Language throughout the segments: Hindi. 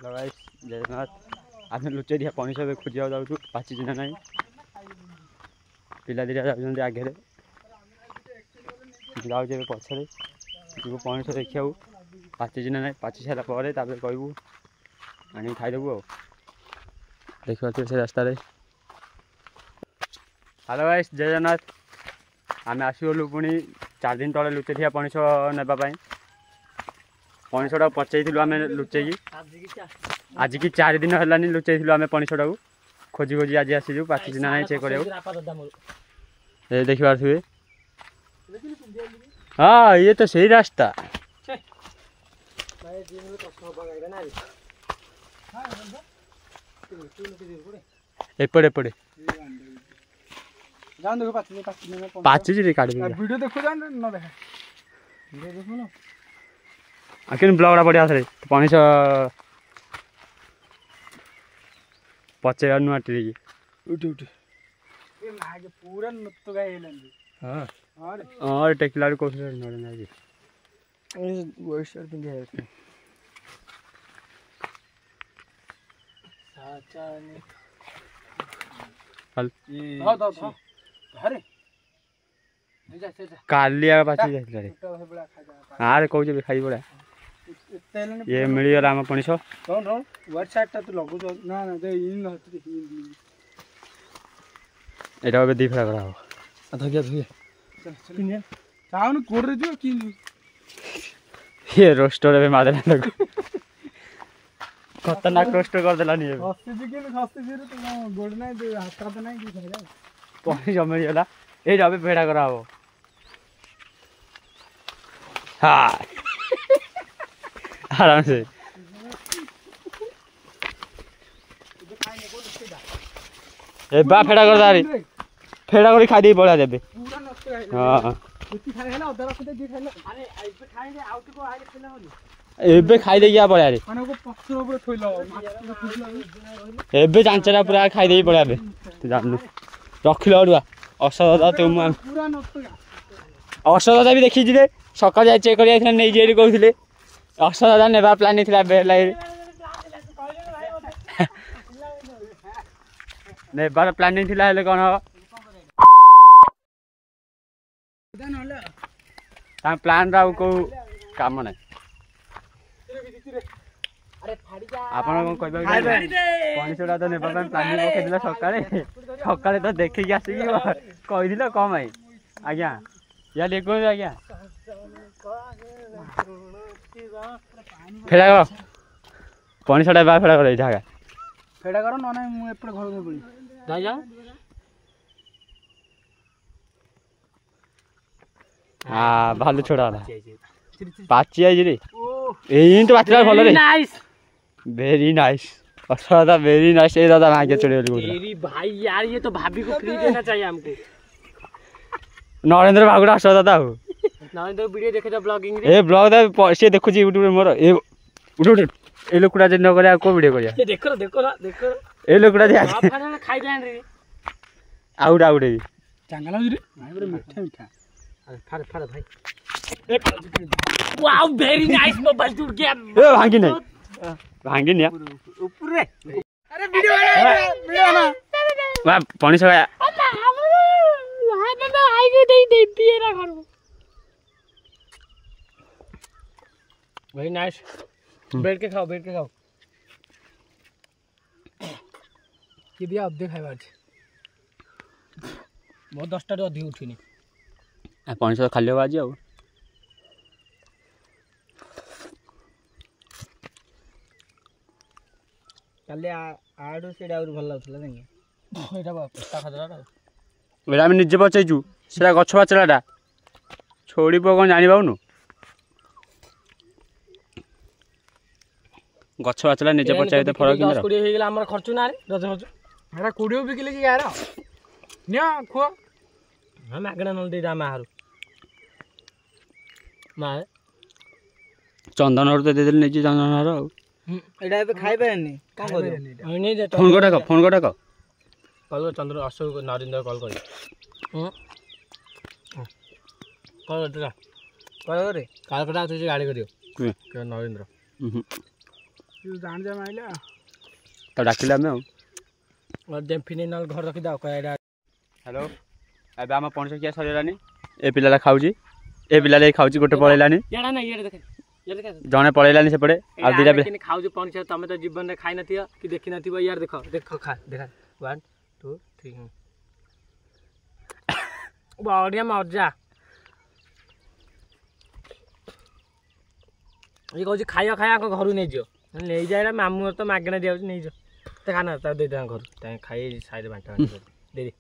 गाइस जगन्नाथ आम लुचेरिया पणिस खोजा जाऊँ पाची ना ना पिला दिटा जाऊँ आगे जाऊे पछे जीव पणिस देखा पाची ना ना पाची सारापर कहू आनी खाईदेबू आ देखा से रास्त हेलो गाइस जय जगन्नाथ आम आसगलु पुणी 4 दिन तले लुचेरिया पणिस नापी पणिसटा पचेलु आम लुचेकी आज की 4 दिन है लुचेलु आम पणिसटा खोजी खोजी आज आसीजु पाची ना ना चेक कर देखी पारे हाँ ये तो सही रास्ता एपटे एपटे पाची काट वीडियो देखो न देखा वीडियो देखो आखिर ब्लॉगटा बढ़िया थे पणिस पचे नुआ टी उठी उठी पूरा नत गाय हाँ हाँ टेकला कौन व्हाइट शर्ट पिंधे कालिया पाची आरे कौन खाई पड़ा ये मिलगला आम पणिस यहाँ दी फेरा करा ये रोस्टर मादेला खतरनाक रोस्टर कर देला पणिस मिलगला ये फेड़ा करा हाँ आराम से ए बा फेड़ा कर दारी फेड़ा कर खाई दे पड़ा देबे हां एबे खाई दे गया पड़ा रे माने को पत्थर ऊपर थोइलो एबे चांचरा पूरा खाई दे पड़ा बे तू जान रखिलो अडुआ औषध तुम पूरा नष्ट औषध भी देखी जे सका जाय चेक करिया नै जे कहथिले औषध नेबा प्लान थिला बेला नेबार प्लानिंग थिला हेले कोन हो ता प्लान रा को काम नै आपण कोन कहबा पणिसडा तो नेबा प्लानिंग पकेदिला सकाळे सकाळे तो देखि के आसी कहि दिलो कम आई आज्ञा या देखो आज्ञा फेड़ा कर पणिसडा बा फेड़ा कर जागा फेड़ा कर न ना मु एपड़ घर में जा जा हां भालू छोड़ा पाची आई रे एई तो बातला भलो रे नाइस वेरी नाइस अच्छा वेरी नाइस ए दादा आगे चढ़े मेरी भाई यार ये तो भाभी को फ्री देना चाहिए हमको नरेंद्र बागुड़ा अच्छा दादा हो नरेंद्र वीडियो देखे जा ब्लॉगिंग रे ए ब्लॉग दा से देखु जी यूट्यूब रे मोर ए उठ उठ ए लोकड़ा जे न करे को वीडियो करिया ए देखो देखो ना देखो ए लोकड़ा जे फाना खाई जान रे आउट आउट रे चांगला रे भाई रे मिठा मिठा अरे फाड़ फाड़ भाई वाओ वेरी नाइस मोबाइल टूट गया ए भांगी नहीं भांगी नहीं ऊपर रे अरे वीडियो ना वाह पणिस गया हां बाबा आई गई दे पिएरा घर वेरी नाइस बैठ के खाओ कि दिया अब खाइबा बहुत 10टा रे अधिक उठिनी पणिस खाली हो आज काले आडो सेडा और भल लागथला नहीं एटा पत्ता खादरा एटा हम निजे पचैचु सेडा गछ बाचलाटा छोड़ी पो कोन जानि बाउनु गछ बाचला निजे पचाइ त फरक किन 10 हे गेला हमर खर्च ना रे रज खर्च एटा कोडियो बिकले कि यार न्या खो हम आगना न दे दामा हारु मा चंदन और दे देल निजे चंदन हारो एटा ए खाइ पाएनी का करियो नै दे फोन कोटा कॉल चंद्र अशोक नरेंद्र कॉल कर कॉल रे काल कटा तुझे गाड़ी करियो के नरेंद्र तू जान जा माइला तो डाकिला में और डेम्फिनी नल घर रखी दाओ कयडा हेलो अब आम पणस किया सरीलानी ए पिलाला खाऊची ए पिलाले खाऊची गोटे पळेलानी याडा ना ये देख ये देख जने पळेलानी सेपड़े आ दिरा किने खाऊची पणस तमे तो जीवन रे खाइ नथियो कि देखि नथिबो यार देखो देखो खा देखा 1 2 3 बढ़िया मजा ये कहूँ खाया खाया घर नहीं जो नहीं जाए मामू तो मागणा दिया नहीं जो तो खाना दे दे घर खाई साइड बांटा दे दे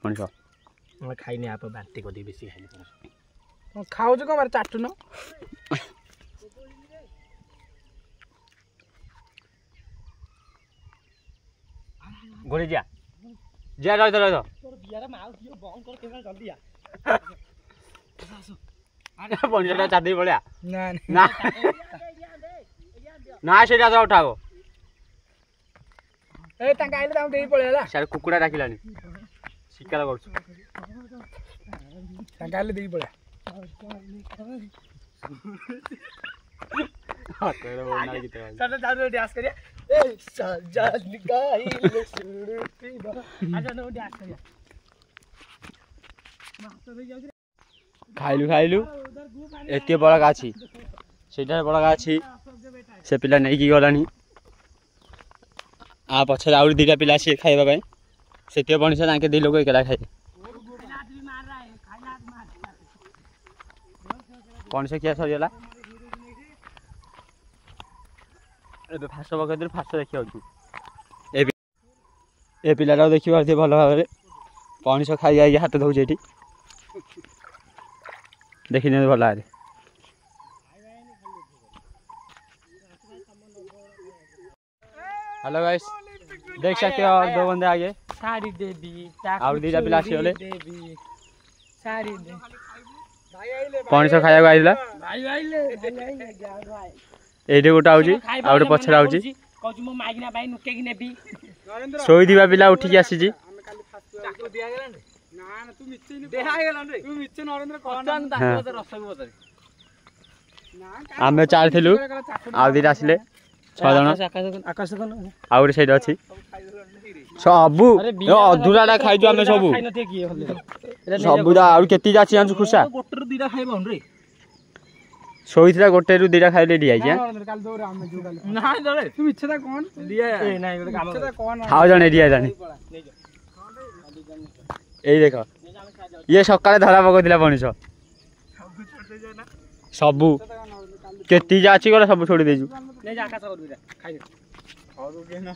पणस मैं खाई नहीं आप बांती कर दी बेसी खाई खाऊ कम मारे चाटू न गोली जा जा रह रह तोर बियारे माउ दियो बंद कर केना जल्दी आ अरे पणसटा चादी पळ्या ना ना ना सेटा तो उठाओ ए तांका आइले तां देई पळेला सारे कुकुडा डाकिलानी शिकाला करछ तांका आइले देई पळ्या हां तेरे बोलना की तरह चल जाओ डांस करिया ए सजन गाइले सुरती बा आजा नो डांस करिया खाइलु एते बड़ा गाछी सेटा बड़ा गाछी से पिला नहीं की गलानी आ पछे आउर दिटा पिला से खाइबा पय सेते पणस ताके दे लोग एकला खाइ पणस किया सरियला ए फास बकदर फास देखि आउ ए पिलाटा देखि बारते भलो भाबरे पणस खाइ आइ हाथ धौ जेठी देखिने भला है हेलो गाइस देख सकते हो और दो बंदे आगे साड़ी देवी और दीटा पिला आसीले देवी साड़ी दे पणस खाया आइला भाई आइले भाई एडे गोटा आउजी आ गोटे पछरा आउजी कहू मो मागिना भाई नुके कि नेबी सोई दिबा पिला उठी के आसी जी चाकू दिया गेला ना ना तू मिच्छे नि देहा गेला रे तू मिच्छे नरेंद्र कोन ताको रस बतरी आमे चार थिलु आ दिरा आसीले 6 जण आकाश कोन आ गोटे साइड अछि सबु यो अधुराडा खाइजो आमे सबु खाइ नथे की होले सबुदा आ केति जाछि आंसु खुसा गोटे रु दिरा खाइबो रे सोईथरा गोटे रु दिरा खाइले दिया जा काल दो रे आमे जो काल ना दरे तू मिच्छे ता कोन दिया ए नाही गोटे काम मिच्छे ता कोन खाओ जण दिया जानी ए देखो ये सकाळे धरा पकदिला पणिस सबु केति जाछि गला सबु छोड़ी देजु ले जा आकाश कर दिरा खाइ और के ना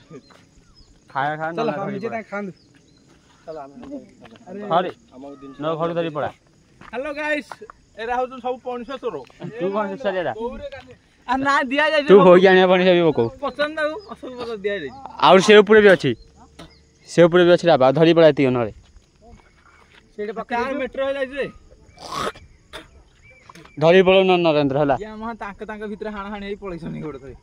खाया खा चल हम मिच्छे ता खान चल आमे अरे न घर धरी पड़ा हेलो गाइस एरा हो तो सब पणस तोरो तू कौन से चलेला आ ना दिया जाय तू हो गया ने पणस भी बको पसंद आउ असु बल दिया जाय और से ऊपर भी अछि से ऊपर भी अछि रा धरी पड़ा ती नरे सेडे पक्का मेट्रो हो जाय रे धरी पड़ो न नरेंद्र हला या महा तांक भीतर हाणा हाणी पळैसनी गोड थई